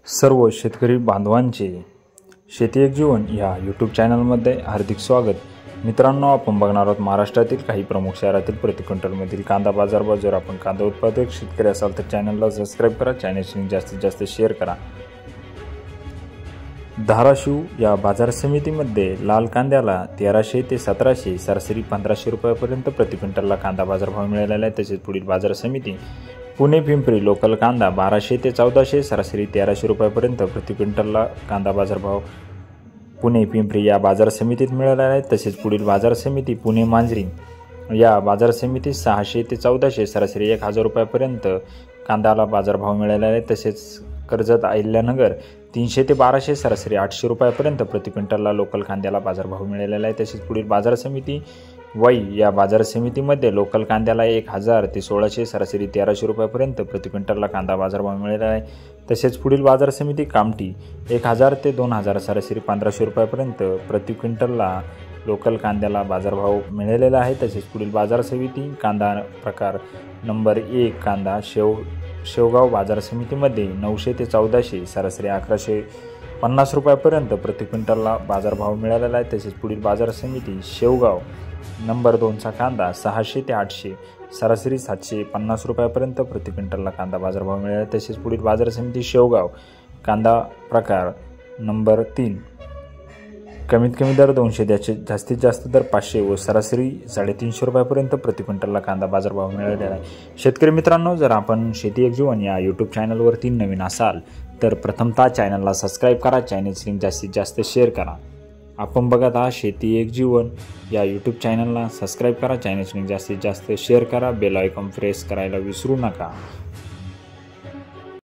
सर्व शेतकरी बांधवांचे शेती एक जीवन या यूट्यूब चॅनलमध्ये हार्दिक स्वागत। मित्रांनो, आपण बघणार आहोत महाराष्ट्रातील काही प्रमुख शहरातील प्रति क्विंटलमधील कांदा बाजारभाव। जर आपण कांदा उत्पादक शेतकरी असाल तर चॅनलला सबस्क्राइब करा, चॅनलची जास्तीत जास्त शेअर करा। धाराशिव या बाजार समितीमध्ये लाल कांद्याला 1300 ते 1700, सरासरी 1500 रुपयापर्यंत प्रति क्विंटलला कांदा बाजारभाव मिळालेला आहे। तसेच पुढील बाजार समिती पुणे पिंपरी लोकल कांदा 1200 ते 1400, सरासरी 1300 रुपयापर्यंत प्रति क्विंटलला कांदा बाजारभाव पुणे पिंपरी या बाजार समितीत मिळालेला आहे। तसेच पुढील बाजार समिती पुणे मांजरी या बाजार समितीत 600 ते 1400, सरासरी 1000 रुपयापर्यंत कांद्याला बाजारभाव मिळालेला आहे। तसेच कर्जत अहिल्यानगर 300 ते 1200, सरासरी 800 रुपयापर्यंत प्रति क्विंटलला लोकल कांद्याला बाजारभाव मिळालेला आहे। तसेच पुढील बाजार समिती वाई या बाजार समितीमध्ये लोकल कांद्याला 1000 ते 1600, सरासरी 1300 रुपयापर्यंत प्रति क्विंटलला कांदा बाजारभाव मिळालेला आहे। तसेच पुढील बाजार समिती कामठी 1000 ते 2000, सरासरी 1500 रुपयापर्यंत प्रति क्विंटलला लोकल कांद्याला बाजारभाव मिळालेला आहे। तसेच पुढील बाजार समिती कांदा प्रकार नंबर 1 कांदा शेवगाव बाजार समितीमध्ये 900 ते 1400, सरासरी 1150 रुपयापर्यंत प्रति क्विंटलला बाजारभाव मिळालेला आहे। तसेच पुढील बाजार समिती शेवगाव नंबर 2चा कांदा 600 ते 800, सरासरी 750 रुपयापर्यंत प्रति क्विंटलला कांदा बाजारभाव मिळाला। तसेच पुढील बाजार समिती शेवगाव कांदा प्रकार नंबर 3 कमीत कमी दर 200, जास्तीत जास्त दर 500 व सरासरी 350 रुपयापर्यंत प्रति क्विंटलला कांदा बाजारभाव मिळालेला आहे। शेतकरी मित्रांनो, जर आपण शेती एक जीवन या यूट्यूब चॅनलवरती नवीन असाल तर प्रथमतः चॅनलला सबस्क्राइब करा, चॅनलची लिंक जास्तीत जास्त शेअर करा। आपण बघत आहात शेती एक जीवन या यूट्यूब चॅनलला सबस्क्राइब करा, चॅनलची लिंक जास्तीत जास्त शेअर करा, बेल आयकॉन प्रेस करायला विसरू नका।